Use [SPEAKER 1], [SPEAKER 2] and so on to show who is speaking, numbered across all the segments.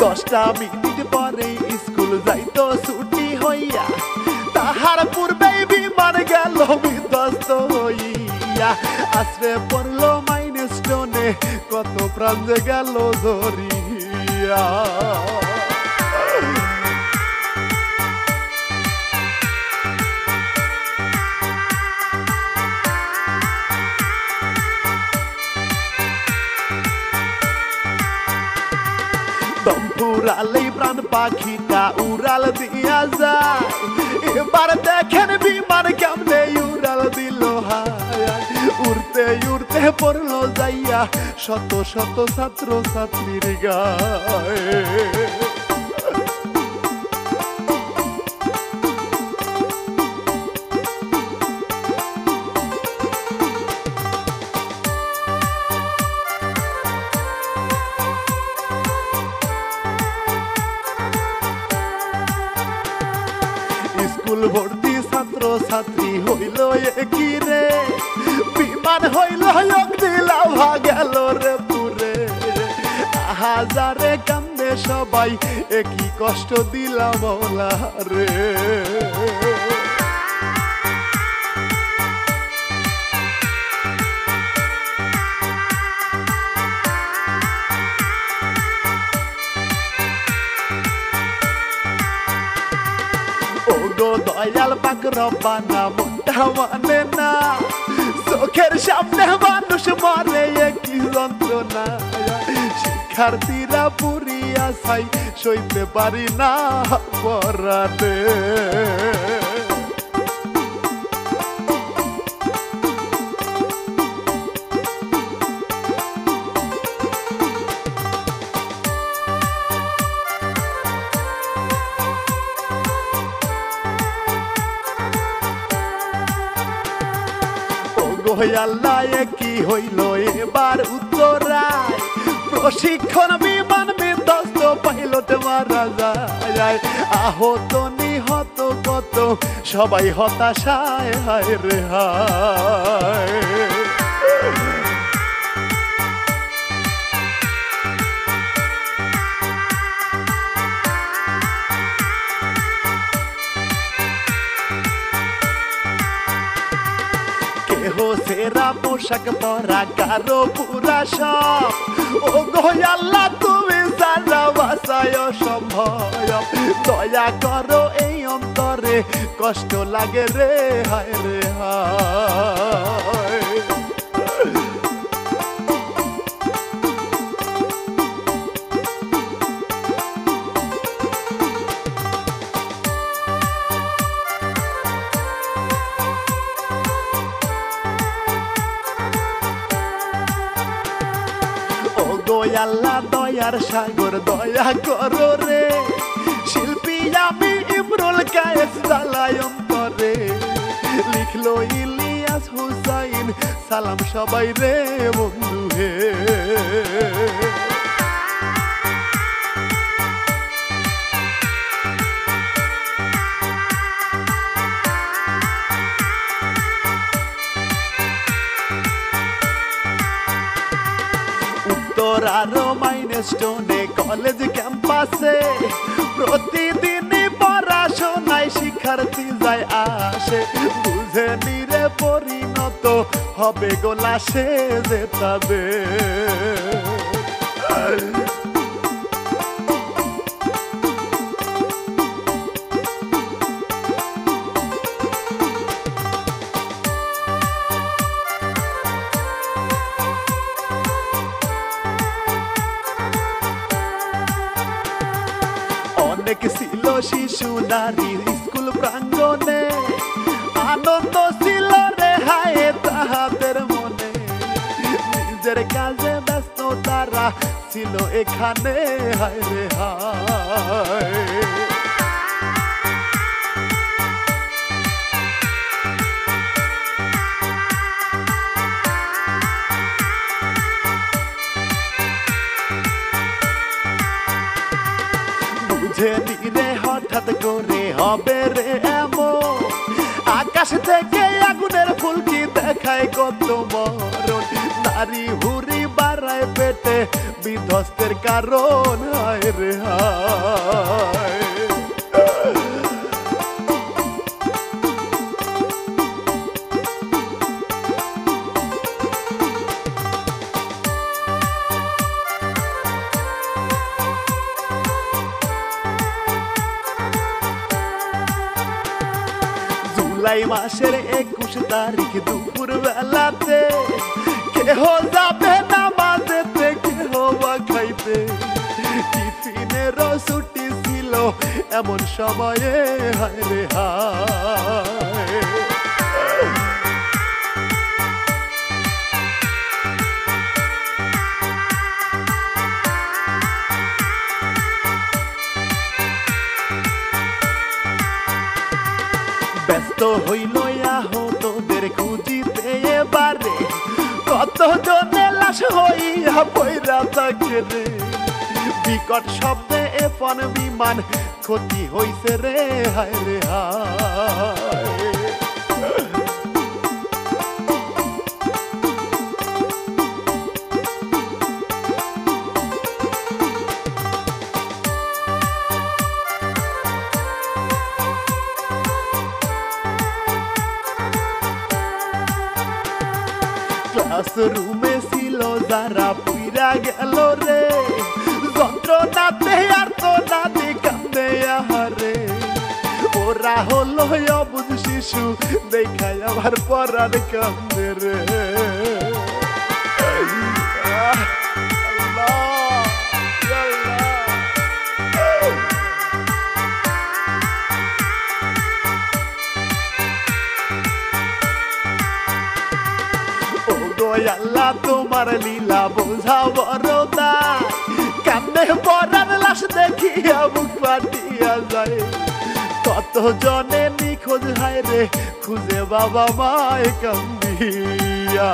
[SPEAKER 1] 10টা মিনিট পরে স্কুল যাইতো ছুটি হইয়া, তাহার পূর্বেই বিমান গেল বিধ্বস্ত হইয়া। আশ্রে পড়লো মাইলস্টোনে, কত প্রাণ যে গেল ধরিয়া। দম ফুরালেই প্রাণ পাখিটা উড়াল দিয়া যায়, এবার দেখেন বিমান কেমনে উড়াল দিল হায়। উড়তে উড়তে পড়লো যাইয়া শত শত ছাত্র ছাত্রীর গায়ে। স্কুল ভর্তি ছাত্র ছাত্রী হইল একই রে, বিমান হইল অগ্নিলাভা গেল রে পুরে। হাজারে কান্দে সবাই, একই কষ্ট দিলাম মওলা রে। ওগো দয়াল পাক রব্বানা, মনটা মানে না, চোখের সামনে মানুষ মরে কি যন্ত্রণা। শিক্ষার্থীরা পুরিয়া ছাই, সইতে পারি না পরাতে। আল্লাহ কি হইল এবার উত্তরায়, প্রশিক্ষণ বিমান বিধ্বস্ত, পাইলট মারা যায়। আহত নিহত কত, সবাই হতাশায় হায় রে হায়। সেরা পোশাক পরা কারো পুরা সব, ও গো আল্লাহ তুমি সারা বাসায় সম্ভব। দয়া করো এই অন্তরে, কষ্ট লাগে রে হায় রে হায়। আল্লাহ দয়ার সাগর, দয়া করো রে, শিল্পী আমি ইমরুল কায়েস জ্বালায় অন্তরে। লিখলো ইলিয়াস হুসাইন, সালাম সবাই রে বন্ধু হে। আরো মাইলস্টোনে কলেজ ক্যাম্পাসে, প্রতিদিনই পড়াশোনায় শিক্ষার্থী যায় আসে। বুঝে নিরে পরিণত হবে গোলাসে যেতাবে। অনেক ছিল শিশু নারী স্কুল প্রাঙ্গণে, আনন্দ ছিল রে হায় তাহাদের মনে। নিজের কাজে ব্যস্ত তারা ছিল এখানে হায় রে হায়। বুঝে নিরে হঠাৎ করে হবে রে এমন, আকাশ থেকে আগুনের ফুলকি দেখায় কত মরণ। নারী হুরি বাড়ায় পেট পেটে বিধ্বস্তের কারণ হায় রে হায়। জুলাই মাসের 21 তারিখ দুপুর বেলাতে কেহ যাবে নামাজেতে কেহ বা খাইতে, টিফিনেরও ছুটি ছিল এমন সময়ে হায় রে হায়। ব্যস্ত হইল আহতদের খুঁজিতে এবারে, কত জনে লাশ হইয়া পইরা থাকে রে, বিকট শব্দে এফন বিমান ক্ষতি হইছে রে হায় রে হায়। ক্লাসরুমে ছিল যারা পুইরা গেল রে, যন্ত্রণাতে আর তো নাদি কান্দে আহারে, ওরা হলো অবুঝ শিশু দেখায় আবার পরার কান্দে রে। আল্লাহ তোমার লীলা বোঝা বড়দা, কান্দে পরার লাশ দেখিয়া বুক ফাটিয়া যায়, কত জনে নিখোঁজ হায় রে খুঁজে বাবা মায় কান্দিয়া।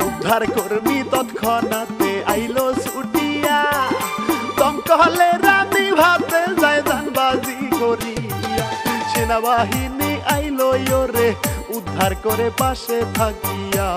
[SPEAKER 1] উদ্ধার কর্মী তৎক্ষণাতে আইলো ছুটিয়া, দমকলে রানি ভাতে যায় জানবাজি করিয়া, সেনাবাহিনী আইলো রে উদ্ধার করে পাশে থাকিয়া।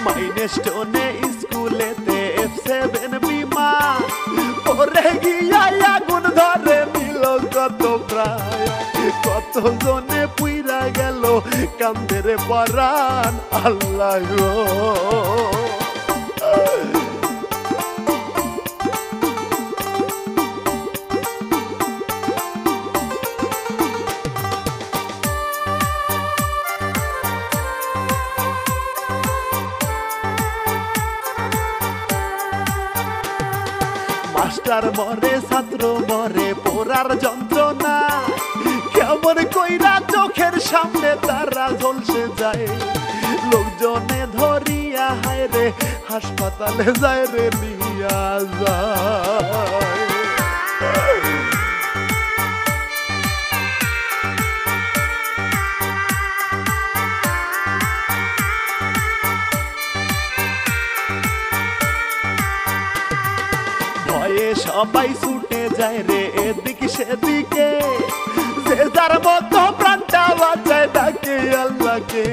[SPEAKER 1] মাইলস্টোনে স্কুলেতে F7 বিমান পরে গিয়া আগুন ধরে নিল কত প্রায়, কত জনে পুইরা গেল কান্দের পরাণ আল্লাহ গো। মাস্টার মরে ছাত্র মরে পোড়ার যন্ত্রণা, কেমন কইরা চোখের সামনে তারা ঝলসে যায়, লোকজনে ধরিয়া হায় রে হাসপাতালে যায় রে নিয়া যায়। ভয়ে সবাই ছুটে যায় রে এদিকে সেদিকে, যে যার মতো প্রাণটা বাঁচায় ডাকে আল্লাহকে,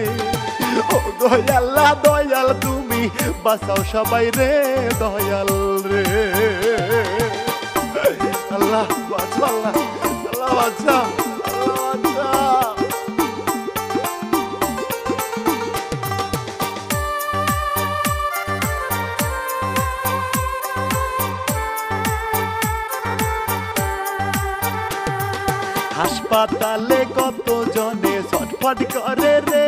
[SPEAKER 1] ও গো আল্লাহ দয়াল তুমি বাঁচাও সবাই রে দয়াল রে। আল্লাহ বাঁচাও, আল্লাহ বাঁচাও, আল্লাহ বাঁচাও। হাসপাতালে কত জনে ছটফট করে রে,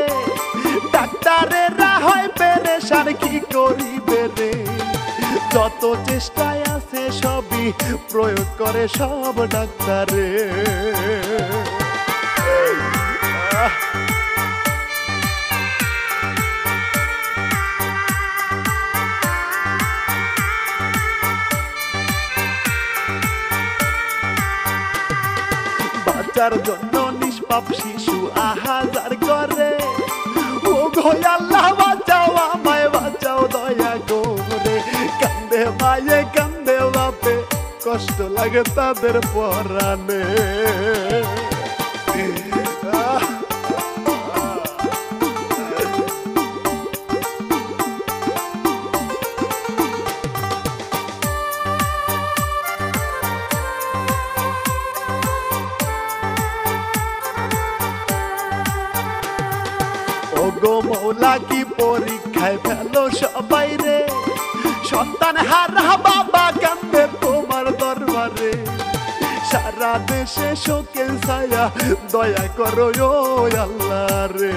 [SPEAKER 1] ডাক্তারেরা হয় পেরেশান কি করিবে রে, যত চেষ্টায় আছে সবই প্রয়োগ করে সব ডাক্তারে। যার জন্য নিষ্পাপ শিশু আহাজার করে। ও গো আল্লাহ বাঁচাও আমায় বাঁচাও দয়া করে। কান্দে মায়ে কান্দে বাপে কষ্ট লাগে তাদের পরাণে। ওগো মৌলা কি পরীক্ষায় ফেলো সবাই রে, সন্তান হারা বাবা কান্দে তোমার দরবারে। সারা দেশে শোকের ছায়া দয়া করো ও আল্লাহ রে।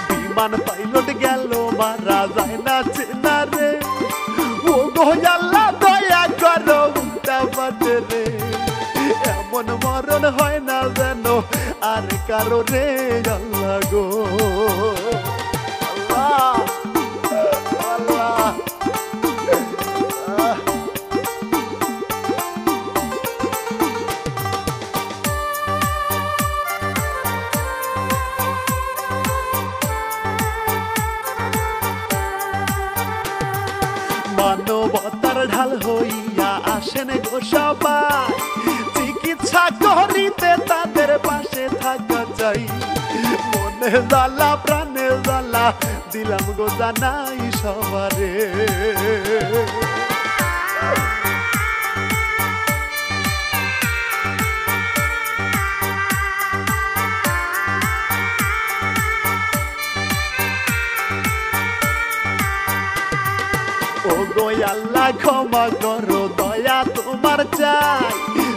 [SPEAKER 1] বিমান পাইলট গেল মারা যায় না চেনা রে। ও গো আল্লাহ দয়া করো উল্টা পাটে রে। এমন মরণ হয় না যেন আর কারো রে আল্লাহ গো। আল্লাহ আল্লাহ মানবতার ঢাল হইয়া আসেন গো সবাই, চিকিৎসা করিতে তাদের পাশে থাকা চাই। মনে জ্বালা প্রাণে জ্বালা দিলাম গো জানাই সবারে। ও গো আল্লাহ ক্ষমা করো দয়া তোমার চাই।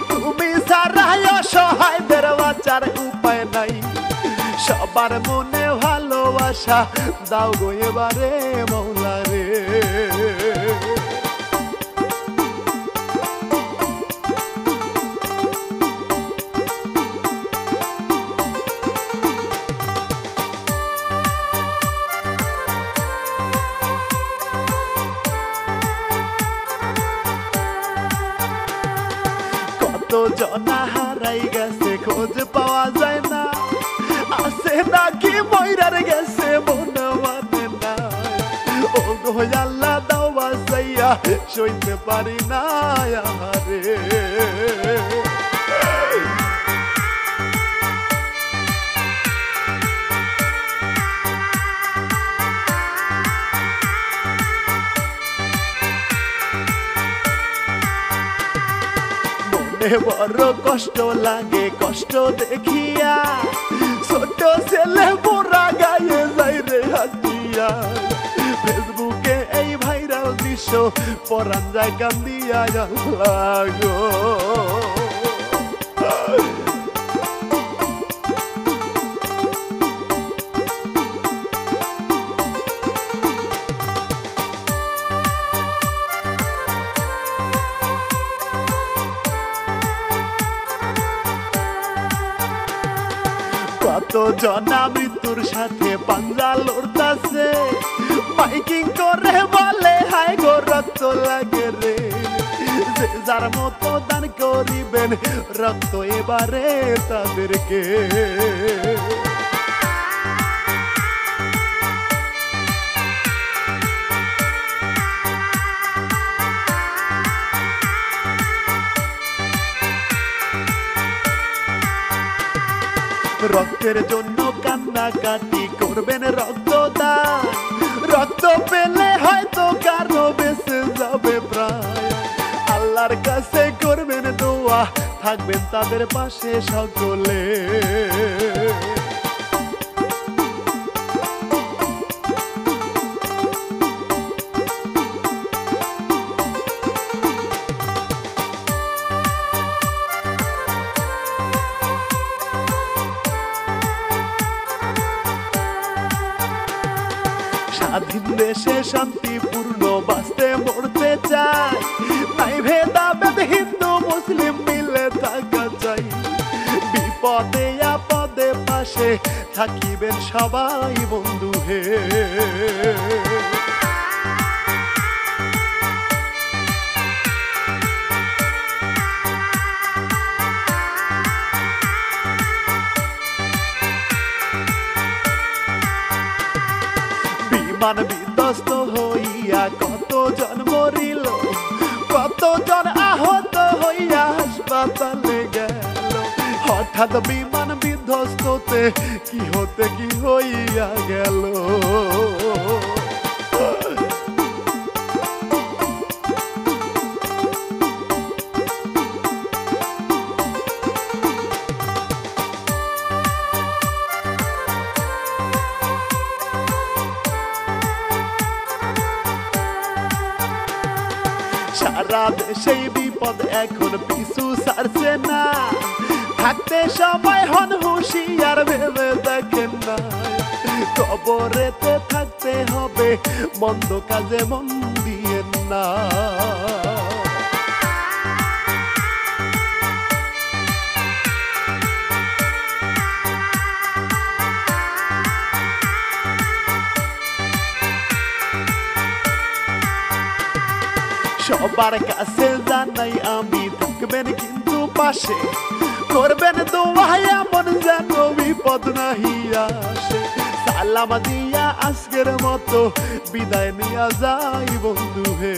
[SPEAKER 1] তুমি সারা অসহায়দের বাঁচার উপায় নাই। সবার মনে ভালোবাসা দাও গো এবারে মৌলা রে। কত জনা হারাই গেছে খোঁজ পাওয়া যায় না, আসে নাকি ময়রার গেছে মনে মানে না। ও গো আল্লাহ দাও বাঁচাইয়া সইতে পারি না আহারে। মনে বড় কষ্ট লাগে কষ্ট দেখিয়া, ছোট ছেলে মোরা গায়ে যাই রে হাতিয়া। ফেসবুকে এই ভাইরাল দৃশ্য পরান যায় কান্দিয়া আল্লাহ গো। কত জনা মৃত্যুর সাথে পাঞ্জা লড়তাছে, মাইকিং করে বলে হাই গো রক্ত লাগে রে। যে যার মতো দান করিবেন রক্ত এবারে তাদেরকে। রক্তের জন্য কান্নাকাটি করবেন রক্তদান, রক্ত পেলে হয়তো কারো বেঁচে যাবে প্রায়। আল্লাহর কাছে করবেন দোয়া থাকবেন তাদের পাশে সকলে। স্বাধীন দেশে শান্তিপূর্ণ বাঁচতে মরতে চাই, নাই ভেদাভেদ হিন্দু মুসলিম মিলে থাকা চাই। বিপদে পাশে থাকিবেন সবাই বন্ধু হে। বিমান বিধ্বস্ত হইয়া কতজন মরিল, কতজন আহত হইয়া হাসপাতালে গেল। হঠাৎ বিমান বিধ্বস্ততে কি হতে কি হইয়া গেল। সারা দেশেই বিপদ এখন পিছু ছাড়ছে না, থাকতে সময় হন হুঁশিয়ার ভেবে দেখেন না। কবরেতে থাকতে হবে মন্দ কাজে মন দিয়েন না। সবার কাছে জানাই আমি থাকবেন কিন্তু পাশে, করবেন দোয়া এমন যেন বিপদ নাহি আসে। সালাম দিয়া আজকের মতো বিদায় নিয়া যাই বন্ধু হে।